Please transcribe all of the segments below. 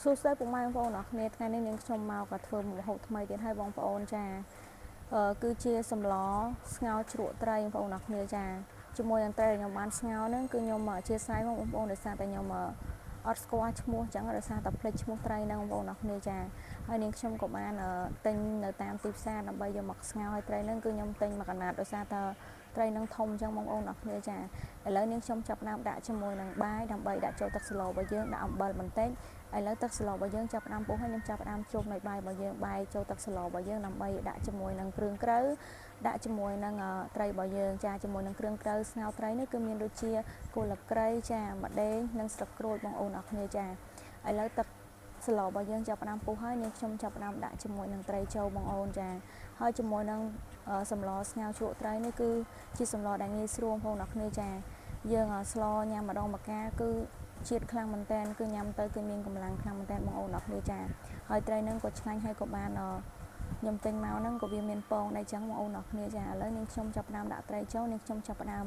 សួស្តីពុកម៉ែបងប្អូនអរគ្នាថ្ងៃនេះនាងខ្ញុំមកក៏ធ្វើម្ហូបថ្មីទៀតហើយបងប្អូនចាគឺជាសម្លស្ងោរជ្រក់ត្រីបងប្អូនអរគ្នាចាជាមួយនឹងត្រីដែលខ្ញុំបានស្ងោរហ្នឹងគឺខ្ញុំអធិស្ឋានបងប្អូនដោយសារតែខ្ញុំអត់ស្គាល់ឈ្មោះអញ្ចឹងដោយសារតែភ្លេចឈ្មោះត្រីហ្នឹងបងប្អូនអរគ្នាចាហើយនាងខ្ញុំក៏បានទិញនៅតាមទីផ្សារដើម្បីយកមកស្ងោរហើយត្រីហ្នឹងគឺខ្ញុំទិញមកកណាត់ដោយសារតែត្រីនឹងធំអញ្ចឹងបងប្អូនអរគ្នាចាឥឡូវនាងខ្ញុំចាប់ផ្ដើមដាក់ជាមួយនឹងបាយដើម្បីដាក់ចូលទឹកស្លរបស់យើងដាក់អំបិលបន្តិចឥឡូវទឹកស្លរបស់យើងចាប់ផ្ដើមពុះហើយខ្ញុំចាប់ផ្ដើមជុំនៅបាយរបស់យើងបាយចូលទឹកស្លរបស់យើងដើម្បីដាក់ជាមួយនឹងគ្រឿងក្រៅដាក់ជាមួយនឹងត្រីរបស់យើងចាជាមួយនឹងគ្រឿងក្រៅស្ងោរត្រីនេះគឺមានដូចជាគល់ស្លឹកគ្រៃចាម្ដេងនិងស្លឹកក្រូចបងប្អូនអរគ្នាចាឥឡូវទឹកស្លរបស់យើងចាប់ផ្ដើមពុះហើយនាងខ្ញុំចាប់ផ្ដើមដាក់ជាមួយនឹងត្រីចូលបងប្អូនចាហើយជាមួយនឹងសម្លស្ងោរជ្រក់ត្រីនេះគឺជាសម្លដែលងាយស្រួលបងប្អូនអរគ្នាចាយើងស្លញ៉ាំម្ដងម្កាលគឺជាតិខ្លាំងមែនតើគឺញ៉ាំទៅគឺមានកម្លាំងខ្លាំងមែនតើបងប្អូនអរគ្នាចាហើយត្រីនឹងក៏ឆ្ងាញ់ហើយក៏បានខ្ញុំទិញមកហ្នឹងក៏វាមានពងដែរចឹងបងប្អូនអរគ្នាចាឥឡូវនាងខ្ញុំចាប់ផ្ដើមដាក់ត្រីចូលនាងខ្ញុំចាប់ផ្ដើម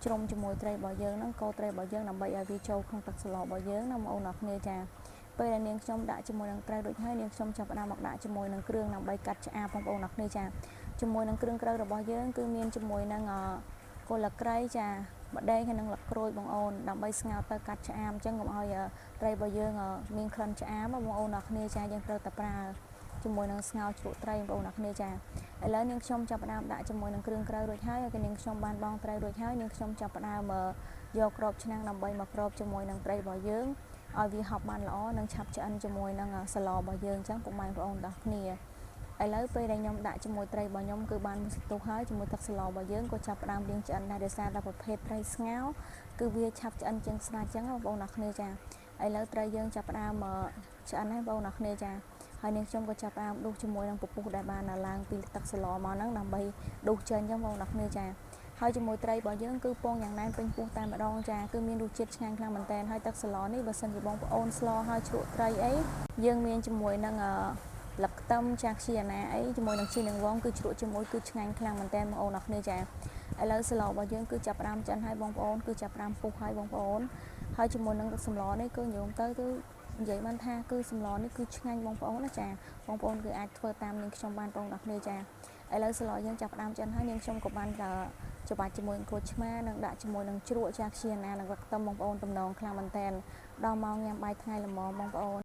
ជ្រុំជាមួយត្រីរបស់យើងហ្នឹងកូរត្រីរបស់យើងដើម្បីឲ្យវាចូលក្នុងទឹកស្លរបស់យើងណាបងប្អូនអរគ្នាចាពេលដែលនាងខ្ញុំដាក់ជាមួយនឹងត្រីរួចហើយនាងខ្ញុំចាប់ផ្ដើមមកដាក់ជាមួយនឹងគ្រឿងដើម្បីកាត់ឆ្អាបបងប្អូនអរគ្នាចាជាមួយនឹងគ្រឿងក្រៅរបស់យើងគឺមានជាមួយនឹងគល់ស្លឹកគ្រៃចាម្ដេងហើយនឹងស្លឹកក្រូចបងប្អូនដើម្បីស្ងោរទៅកាត់ឆ្អាបអញ្ចឹងកុំឲ្យត្រីរបស់យើងមានក្លិនឆ្អាបបងប្អូនអរគ្នាចាយើងត្រូវតែប្រើជាមួយនឹងស្ងោរជ្រក់ត្រីបងប្អូនអរគ្នាចាឥឡូវនាងខ្ញុំចាប់ផ្ដើមដាក់ជាមួយនឹងគ្រឿងក្រៅរួចហើយនាងខ្ញុំបានបងត្រីរួចហើយនាងខ្ញុំចាប់ផ្ដើមយកក្របឆ្នាំងដើម្បីមកក្របជាមួយនឹងត្រីរបស់យើងឲ្យវាហប់បានល្អនិងឆាប់ឆ្អិនជាមួយនឹងស្លរបស់យើងអញ្ចឹងពុកម៉ែបងប្អូនទាំងគ្នាឥឡូវពេលដែលខ្ញុំដាក់ជាមួយត្រីរបស់ខ្ញុំគឺបានស្ទុះហើយជាមួយទឹកស្លរបស់យើងក៏ចាប់ផ្ដើមលាងឆ្អិនដែរដោយសារតែប្រភេទត្រីស្ងោរគឺវាឆាប់ឆ្អិនជាងស្រាអញ្ចឹងបងប្អូនអរគ្នាចាឥឡូវត្រីយើងចាប់ផ្ដើមឆ្អិនហើយបងប្អូនអរគ្នាចាហើយនាងខ្ញុំក៏ចាប់ផ្ដើមដួសជាមួយនឹងពពុះដែលបានឡើងពីទឹកស្លមកហ្នឹងដើម្បីដួសចេញអញ្ចឹងបងប្អូនអរគ្នាចាហើយជាមួយត្រីរបស់យើងគឺពងយ៉ាងណែនពេញពោះតែម្ដងចាគឺមានរសជាតិឆ្ងាញ់ខ្លាំងមែនតើហើយទឹកស្លនេះបើសិនជាបងប្អូនស្លហើយជ្រក់ត្រីអីយើងមានជាមួយនឹងលឹកខ្ទឹមចាខ្ជិះអាណាអីជាមួយនឹងជីនាងវងគឺជ្រក់ជាមួយគឺឆ្ងាញ់ខ្លាំងមែនតើបងប្អូនអរគ្នាចាឥឡូវស្លរបស់យើងគឺចាប់ផ្ដើមចិនហើយបងប្អូនគឺចាប់ផ្ដើមពុះហើយបងប្អូនហើយជាមួយនឹងទឹកសម្លនេះគឺញោមទៅគឺនិយាយបានថាគឺសម្លនេះគឺឆ្ងាញ់បងប្អូនណាចាបងប្អូនគឺអាចធ្វើតាមនាងខ្ញុំបានបងប្អូនអរគ្នាចាឥឡូវស្លយើងចាប់ផ្ដើមចិនហើយនាងខ្ញុំក៏បានច្បាច់ជាមួយក្រូចឆ្មានិងដាក់ជាមួយនឹងជ្រក់ចាខ្ជិះអាណានិងលឹកខ្ទឹមបងប្អូនតំណងខ្លាំងមែនតើដល់ម៉ោងញ៉ាំបាយថ្ងៃល្មមបងប្អូន